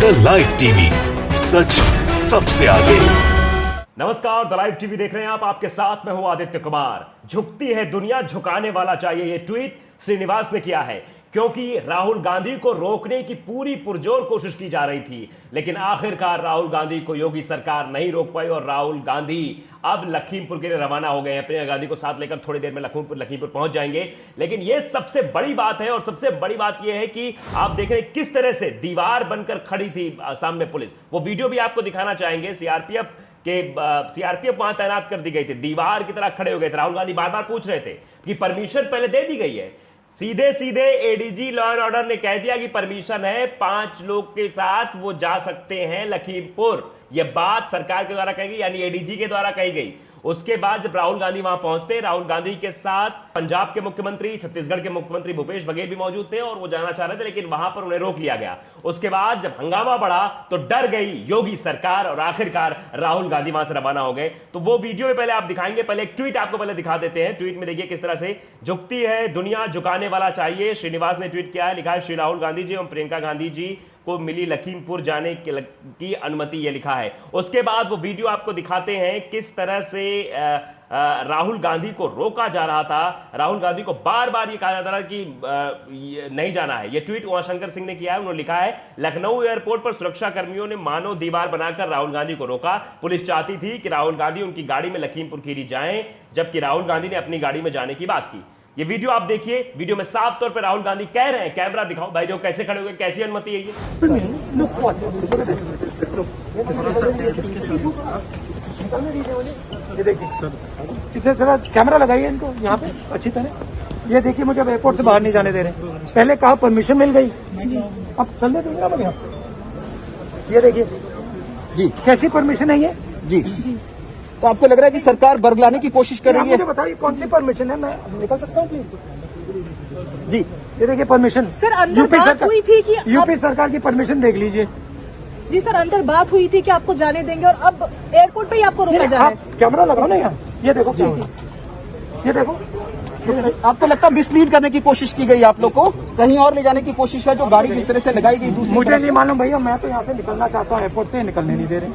The live TV, सच सबसे आगे। नमस्कार, द लाइव टीवी देख रहे हैं आप। आपके साथ मैं हूं आदित्य कुमार। झुकती है दुनिया, झुकाने वाला चाहिए, ये ट्वीट श्रीनिवास ने किया है क्योंकि राहुल गांधी को रोकने की पूरी पुरजोर कोशिश की जा रही थी, लेकिन आखिरकार राहुल गांधी को योगी सरकार नहीं रोक पाई और राहुल गांधी अब लखीमपुर के लिए रवाना हो गए हैं। प्रियंका गांधी को साथ लेकर थोड़ी देर में लखीमपुर पहुंच जाएंगे। लेकिन यह सबसे बड़ी बात है और सबसे बड़ी बात यह है कि आप देख रहे हैं किस तरह से दीवार बनकर खड़ी थी सामने पुलिस। वो वीडियो भी आपको दिखाना चाहेंगे। सीआरपीएफ वहां तैनात कर दी गई थी, दीवार की तरह खड़े हो गए थे। राहुल गांधी बार बार पूछ रहे थे कि परमिशन पहले दे दी गई है। सीधे सीधे एडीजी लॉ एंड ऑर्डर ने कह दिया कि परमिशन है, 5 लोग के साथ वो जा सकते हैं लखीमपुर। यह बात सरकार के द्वारा कही गई, यानी एडीजी के द्वारा कही गई। उसके बाद जब राहुल गांधी वहां पहुंचते, राहुल गांधी के साथ पंजाब के मुख्यमंत्री, छत्तीसगढ़ के मुख्यमंत्री भूपेश बघेल भी मौजूद थे और वो जाना चाह रहे थे, लेकिन वहां पर उन्हें रोक लिया गया। उसके बाद जब हंगामा बढ़ा तो डर गई योगी सरकार और आखिरकार राहुल गांधी वहां से रवाना हो गए। तो वो वीडियो में पहले आप दिखाएंगे, पहले एक ट्वीट आपको पहले दिखा देते हैं। ट्वीट में देखिए किस तरह से झुकती है दुनिया, झुकाने वाला चाहिए। श्रीनिवास ने ट्वीट किया है, लिखा है श्री राहुल गांधी जी एवं प्रियंका गांधी जी को मिली लखीमपुर जाने की अनुमति, ये लिखा है। उसके बाद वो वीडियो आपको दिखाते हैं किस तरह से राहुल गांधी को रोका जा रहा था। राहुल गांधी को बार बार ये कहा जाता रहा कि नहीं जाना है। ये ट्वीट उमाशंकर सिंह ने किया है। उन्होंने लिखा है, लखनऊ एयरपोर्ट पर सुरक्षा कर्मियों ने मानव दीवार बनाकर राहुल गांधी को रोका। पुलिस चाहती थी कि राहुल गांधी उनकी गाड़ी में लखीमपुर खीरी जाएं, जबकि राहुल गांधी ने अपनी गाड़ी में जाने की बात की। ये वीडियो आप देखिए, वीडियो में साफ तौर पर राहुल गांधी कह रहे हैं, कैमरा दिखाओ भाई, जो कैसे खड़े हो गए, कैसी अनुमति है ये। ये देखिए सर, कितने तरह कैमरा लगाइए इनको यहाँ पे अच्छी तरह। ये देखिए, मुझे अब एयरपोर्ट से बाहर नहीं जाने दे रहे। पहले कहा परमिशन मिल गई, अब चलने दूंगा मैं। ये देखिए जी, कैसी परमिशन है ये जी। तो आपको लग रहा है कि सरकार बरगलाने की कोशिश कर रही है? मुझे बताइए कौन सी परमिशन है, मैं निकल सकता हूँ प्लीज? जी, ये देखिए परमिशन। सर, अंदर बात हुई थी कि यूपी सरकार की परमिशन देख लीजिए। जी सर, अंदर बात हुई थी कि आपको जाने देंगे और अब एयरपोर्ट पे ही आपको रोका जा रहा है। आप कैमरा लगाओ ना यहाँ, ये देखो, ये देखो। आपको लगता है मिसलीड करने की कोशिश की गई, आप लोग को कहीं और ले जाने की कोशिश है? जो गाड़ी जिस तरह से लगाई गई दूसरी मुझे नहीं मालूम भैया, मैं तो यहाँ से निकलना चाहता हूँ, एयरपोर्ट से निकलने नहीं दे रहे।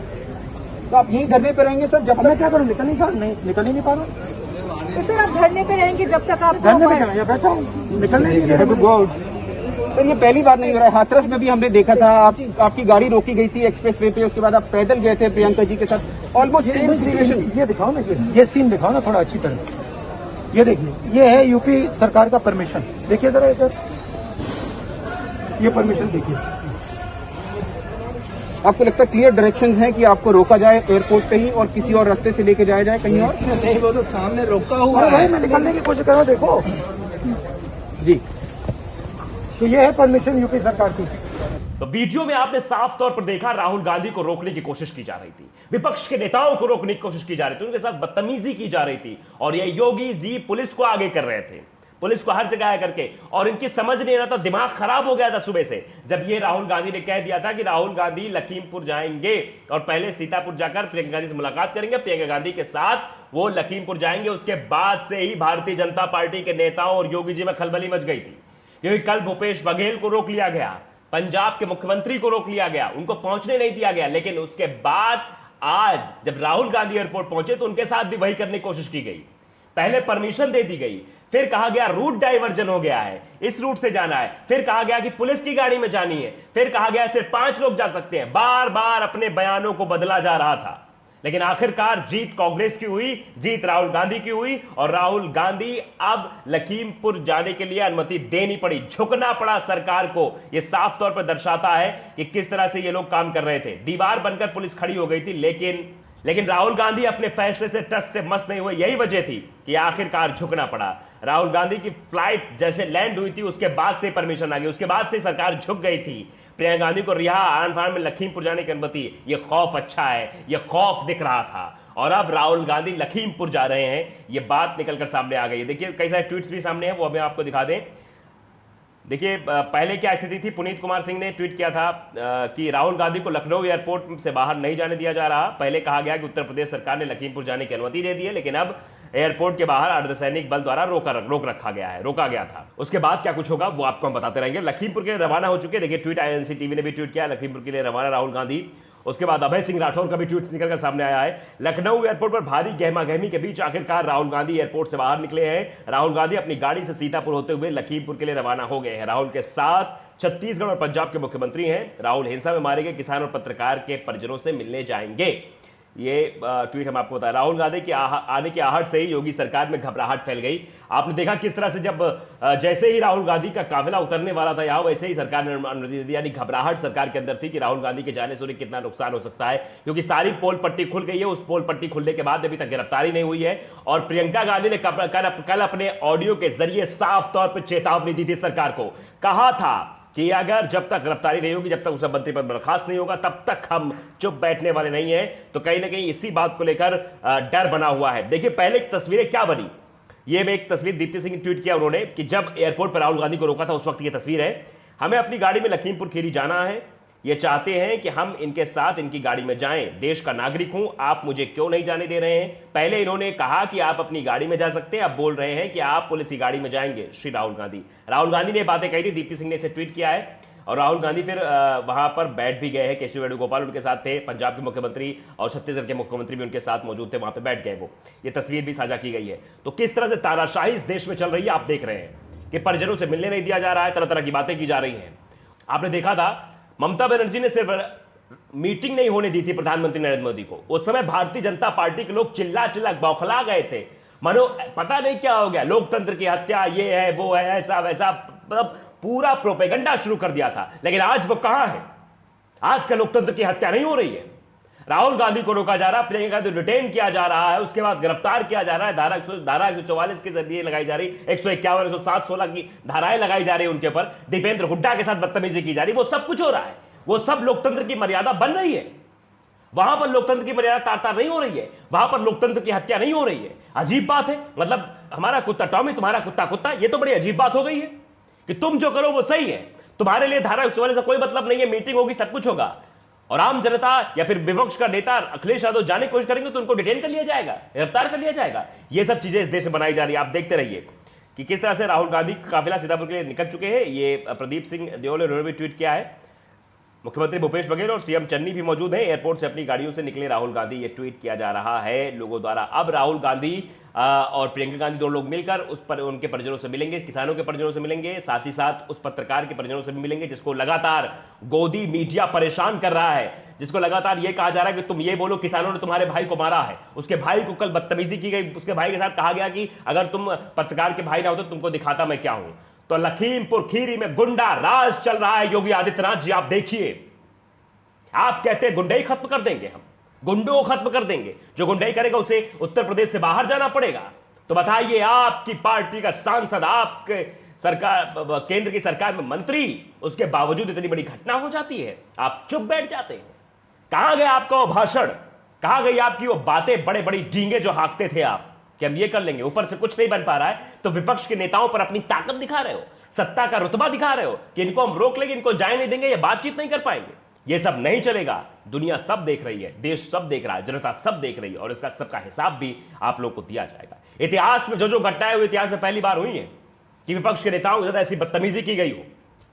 तो आप यही धरने पे रहेंगे सर? जब मैं क्या करूँ, निकल ही नहीं पा रहा। तो सर आप धरने पे रहेंगे जब तक आप धरने पे क्या, बैठा हूँ, निकलने नहीं दे रहे। सर ये पहली बार नहीं हो रहा है। हाथरस में भी हमने देखा था, आपकी गाड़ी रोकी गई थी एक्सप्रेस वे पे, उसके बाद आप पैदल गए थे प्रियंका जी के साथ। Almost same situation. ये दिखाओ ना, ये सीन दिखाओ ना थोड़ा अच्छी तरह। ये देखिए, ये है यूपी सरकार का परमिशन। देखिए जरा इधर, ये परमिशन देखिए। आपको लगता है क्लियर डायरेक्शंस हैं कि आपको रोका जाए एयरपोर्ट पे ही और किसी और रास्ते से लेके जाया जाए कहीं और? नहीं, वो तो सामने रोका हुआ है। मैं निकलने की कोशिश कर रहा हूँ, देखो जी। तो ये है परमिशन यूपी सरकार की। तो वीडियो में आपने साफ तौर पर देखा, राहुल गांधी को रोकने की कोशिश की जा रही थी, विपक्ष के नेताओं को रोकने की कोशिश की जा रही थी, उनके साथ बदतमीजी की जा रही थी। और ये योगी जी पुलिस को आगे कर रहे थे, पुलिस को हर जगह करके, और इनकी समझ नहीं रहा था, दिमाग खराब हो गया था सुबह से, जब ये राहुल गांधी ने कह दिया था कि राहुल गांधी लखीमपुर जाएंगे और पहले सीतापुर जाकर प्रियंका गांधी से मुलाकात करेंगे, प्रियंका गांधी के साथ वो लखीमपुर जाएंगे। उसके बाद से ही भारतीय जनता पार्टी के नेताओं और योगी जी में खलबली मच गई थी, क्योंकि कल भूपेश बघेल को रोक लिया गया, पंजाब के मुख्यमंत्री को रोक लिया गया, उनको पहुंचने नहीं दिया गया। लेकिन उसके बाद आज जब राहुल गांधी एयरपोर्ट पहुंचे तो उनके साथ भी वही करने की कोशिश की गई। पहले परमिशन दे दी गई, फिर कहा गया रूट डाइवर्जन हो गया है, इस रूट से जाना है, फिर कहा गया कि पुलिस की गाड़ी में जानी है, फिर कहा गया सिर्फ 5 लोग जा सकते हैं। बार बार अपने बयानों को बदला जा रहा था, लेकिन आखिरकार जीत कांग्रेस की हुई, जीत राहुल गांधी की हुई और राहुल गांधी अब लखीमपुर जाने के लिए अनुमति देनी पड़ी, झुकना पड़ा सरकार को। यह साफ तौर पर दर्शाता है कि किस तरह से ये लोग काम कर रहे थे। दीवार बनकर पुलिस खड़ी हो गई थी, लेकिन राहुल गांधी अपने फैसले से टस से मस नहीं हुए। यही वजह थी कि आखिरकार झुकना पड़ा। राहुल गांधी की फ्लाइट जैसे लैंड हुई थी, उसके बाद से परमिशन आ गई, उसके बाद से सरकार झुक गई थी। प्रियंका गांधी को रिहा आन फान में लखीमपुर जाने की अनुमति, ये खौफ अच्छा है, ये खौफ दिख रहा था। और अब राहुल गांधी लखीमपुर जा रहे हैं, ये बात निकलकर सामने आ गई। देखिए कई सारे ट्वीट्स भी सामने हैं, वो हमें आपको दिखा दें। देखिए पहले क्या स्थिति थी, पुनीत कुमार सिंह ने ट्वीट किया था कि राहुल गांधी को लखनऊ एयरपोर्ट से बाहर नहीं जाने दिया जा रहा। पहले कहा गया कि उत्तर प्रदेश सरकार ने लखीमपुर जाने की अनुमति दे दी है, लेकिन अब एयरपोर्ट के बाहर अर्धसैनिक बल द्वारा रोका गया था। उसके बाद क्या कुछ होगा वो आपको हम बताते रहेंगे। लखीमपुर के लिए रवाना हो चुके, देखिए ट्वीट आईएनसी टीवी ने भी ट्वीट किया, लखीमपुर के लिए रवाना राहुल गांधी। उसके बाद अभय सिंह राठौर का भी ट्वीट निकलकर सामने आया है। लखनऊ एयरपोर्ट पर भारी गहमागहमी के बीच आखिरकार राहुल गांधी एयरपोर्ट से बाहर निकले हैं। राहुल गांधी अपनी गाड़ी से सीतापुर होते हुए लखीमपुर के लिए रवाना हो गए हैं। राहुल के साथ छत्तीसगढ़ और पंजाब के मुख्यमंत्री हैं। राहुल हिंसा में मारे गए किसान और पत्रकार के परिजनों से मिलने जाएंगे। ये ट्वीट हम आपको बताया। राहुल गांधी के आने की आहट से ही योगी सरकार में घबराहट फैल गई। आपने देखा किस तरह से जब जैसे ही राहुल गांधी का काफिला उतरने वाला था यहाँ, वैसे ही सरकार ने अनुमति दी, यानी घबराहट सरकार के अंदर थी कि राहुल गांधी के जाने से उन्हें कितना नुकसान हो सकता है, क्योंकि सारी पोल पट्टी खुल गई है। उस पोल पट्टी खुलने के बाद अभी तक गिरफ्तारी नहीं हुई है। और प्रियंका गांधी ने कल अपने ऑडियो के जरिए साफ तौर पर चेतावनी दी थी सरकार को, कहा था कि अगर जब तक गिरफ्तारी नहीं होगी, जब तक उसका मंत्री पद बर्खास्त नहीं होगा, तब तक हम चुप बैठने वाले नहीं हैं। तो कहीं ना कहीं इसी बात को लेकर डर बना हुआ है। देखिए पहले की तस्वीरें क्या बनी, ये में एक तस्वीर दीप्ति सिंह ने ट्वीट किया उन्होंने कि जब एयरपोर्ट पर राहुल गांधी को रोका था उस वक्त की तस्वीर है। हमें अपनी गाड़ी में लखीमपुर खीरी जाना है, ये चाहते हैं कि हम इनके साथ इनकी गाड़ी में जाएं। देश का नागरिक हूं, आप मुझे क्यों नहीं जाने दे रहे हैं। पहले इन्होंने कहा कि आप अपनी गाड़ी में जा सकते हैं, अब बोल रहे हैं कि आप पुलिस की गाड़ी में जाएंगे। श्री राहुल गांधी ने बातें कही थी, दीप्ति सिंह ने इसे ट्वीट किया है। और राहुल गांधी फिर वहां पर बैठ भी गए हैं। केशव वेणुगोपाल उनके साथ थे, पंजाब के मुख्यमंत्री और छत्तीसगढ़ के मुख्यमंत्री भी उनके साथ मौजूद थे, वहां पे बैठ गए वो। ये तस्वीर भी साझा की गई है। तो किस तरह से तानाशाही इस देश में चल रही है आप देख रहे हैं कि परिजनों से मिलने नहीं दिया जा रहा है, तरह तरह की बातें की जा रही हैं। आपने देखा था ममता बनर्जी ने सिर्फ मीटिंग नहीं होने दी थी प्रधानमंत्री नरेंद्र मोदी को, उस समय भारतीय जनता पार्टी के लोग चिल्ला चिल्ला बौखला गए थे, मानो पता नहीं क्या हो गया, लोकतंत्र की हत्या, ये है वो है, ऐसा वैसा, मतलब पूरा प्रोपेगेंडा शुरू कर दिया था। लेकिन आज वो कहां है? आज का लोकतंत्र की हत्या नहीं हो रही है। राहुल गांधी को रोका जा रहा है, प्रियंका गांधी रिटेन किया जा रहा है, उसके बाद गिरफ्तार किया जा रहा है, धारा 144 के जरिए लगाई जा रही, 151, 107, 16 की धाराएं लगाई जा रही है उनके ऊपर। दीपेंद्र हुड्डा के साथ बदतमीजी की जा रही है, वो सब कुछ हो रहा है। वो सब लोकतंत्र की मर्यादा बन रही है। वहां पर लोकतंत्र की मर्यादा तार तार नहीं हो रही है, वहां पर लोकतंत्र की हत्या नहीं हो रही है। अजीब बात है, मतलब हमारा कुत्ता टॉमी, तुम्हारा कुत्ता कुत्ता, ये तो बड़ी अजीब बात हो गई है कि तुम जो करो वो सही है, तुम्हारे लिए धारा 144 से कोई मतलब नहीं है, मीटिंग होगी, सब कुछ होगा, और आम जनता या फिर विपक्ष का नेता अखिलेश यादव जाने की कोशिश करेंगे तो उनको डिटेन कर लिया जाएगा, गिरफ्तार कर लिया जाएगा। ये सब चीजें इस देश में बनाई जा रही है। आप देखते रहिए कि किस तरह से राहुल गांधी का काफिला सीतापुर के लिए निकल चुके हैं। ये प्रदीप सिंह देओल ने भी ट्वीट किया है। मुख्यमंत्री भूपेश बघेल और सीएम चन्नी भी मौजूद हैं। एयरपोर्ट से अपनी गाड़ियों से निकले राहुल गांधी, ये ट्वीट किया जा रहा है लोगों द्वारा। अब राहुल गांधी और प्रियंका गांधी दोनों लोग मिलकर उनके परिजनों से मिलेंगे, किसानों के परिजनों से मिलेंगे, साथ ही साथ उस पत्रकार के परिजनों से भी मिलेंगे जिसको लगातार गोदी मीडिया परेशान कर रहा है, जिसको लगातार ये कहा जा रहा है कि तुम ये बोलो किसानों ने तुम्हारे भाई को मारा है। उसके भाई को कल बदतमीजी की गई, उसके भाई के साथ कहा गया कि अगर तुम पत्रकार के भाई ना होते तुमको दिखाता मैं क्या हूं। तो लखीमपुर खीरी में गुंडा राज चल रहा है योगी आदित्यनाथ जी। आप देखिए, आप कहते हैं गुंडाई खत्म कर देंगे, हम गुंडों को खत्म कर देंगे, जो गुंडाई करेगा उसे उत्तर प्रदेश से बाहर जाना पड़ेगा। तो बताइए, आपकी पार्टी का सांसद, आपके सरकार, केंद्र की सरकार में मंत्री, उसके बावजूद इतनी बड़ी घटना हो जाती है, आप चुप बैठ जाते हैं। कहां गया आपका वो भाषण, कहां गई आपकी वो बातें, बड़े बड़ी डींगे जो हाँकते थे आप कि हम ये कर लेंगे, ऊपर से कुछ नहीं बन पा रहा है तो विपक्ष के नेताओं पर अपनी ताकत दिखा रहे हो, सत्ता का रुतबा दिखा रहे हो कि इनको हम रोक लेंगे, इनको जाए नहीं देंगे, ये बातचीत नहीं कर पाएंगे। ये सब नहीं चलेगा। दुनिया सब देख रही है, देश सब देख रहा है, जनता सब देख रही है, और इसका सबका हिसाब भी आप लोग को दिया जाएगा। इतिहास में जो घटनाएं हुई, इतिहास में पहली बार हुई है कि विपक्ष के नेताओं के साथ ऐसी बदतमीजी की गई हो,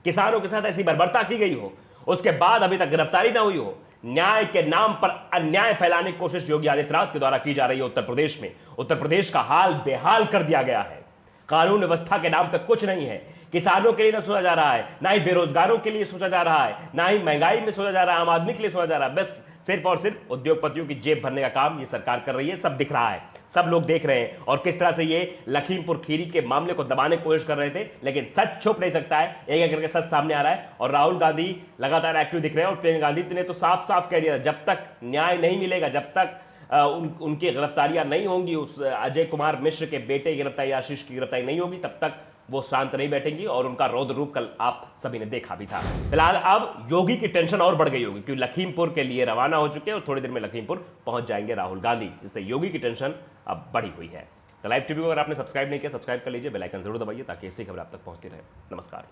किसानों के साथ ऐसी बर्बरता की गई हो, उसके बाद अभी तक गिरफ्तारी ना हुई हो। न्याय के नाम पर अन्याय फैलाने की कोशिश योगी आदित्यनाथ के द्वारा की जा रही है उत्तर प्रदेश में। उत्तर प्रदेश का हाल बेहाल कर दिया गया है। कानून व्यवस्था के नाम पे कुछ नहीं है। किसानों के लिए ना सोचा जा रहा है, ना ही बेरोजगारों के लिए सोचा जा रहा है, ना ही महंगाई में सोचा जा रहा है, आम आदमी के लिए सोचा जा रहा है। बस सिर्फ और सिर्फ उद्योगपतियों की जेब भरने का काम ये सरकार कर रही है। सब दिख रहा है, सब लोग देख रहे हैं। और किस तरह से ये लखीमपुर खीरी के मामले को दबाने की कोशिश कर रहे थे, लेकिन सच छुप नहीं सकता है। एक एक करके सच सामने आ रहा है और राहुल गांधी लगातार एक्टिव दिख रहे हैं। और प्रियंका गांधी ने तो साफ साफ कह दिया, जब तक न्याय नहीं मिलेगा, जब तक उनकी गिरफ्तारियां नहीं होंगी, उस अजय कुमार मिश्र के बेटे की गिरफ्तारी, आशीष की गिरफ्तारी नहीं होगी, तब तक वो शांत नहीं बैठेंगी। और उनका रौद्र रूप कल आप सभी ने देखा भी था। फिलहाल अब योगी की टेंशन और बढ़ गई होगी क्योंकि लखीमपुर के लिए रवाना हो चुके हैं और थोड़ी देर में लखीमपुर पहुंच जाएंगे राहुल गांधी, जिससे योगी की टेंशन अब बढ़ी हुई है। तो लाइव टीवी को अगर आपने सब्सक्राइब नहीं किया, सब्सक्राइब कर लीजिए, बेल आइकन जरूर दबाइए ताकि ऐसी खबर आप तक पहुंचती रहे। नमस्कार।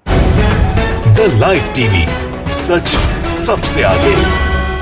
द लाइव टीवी, सच सबसे आगे।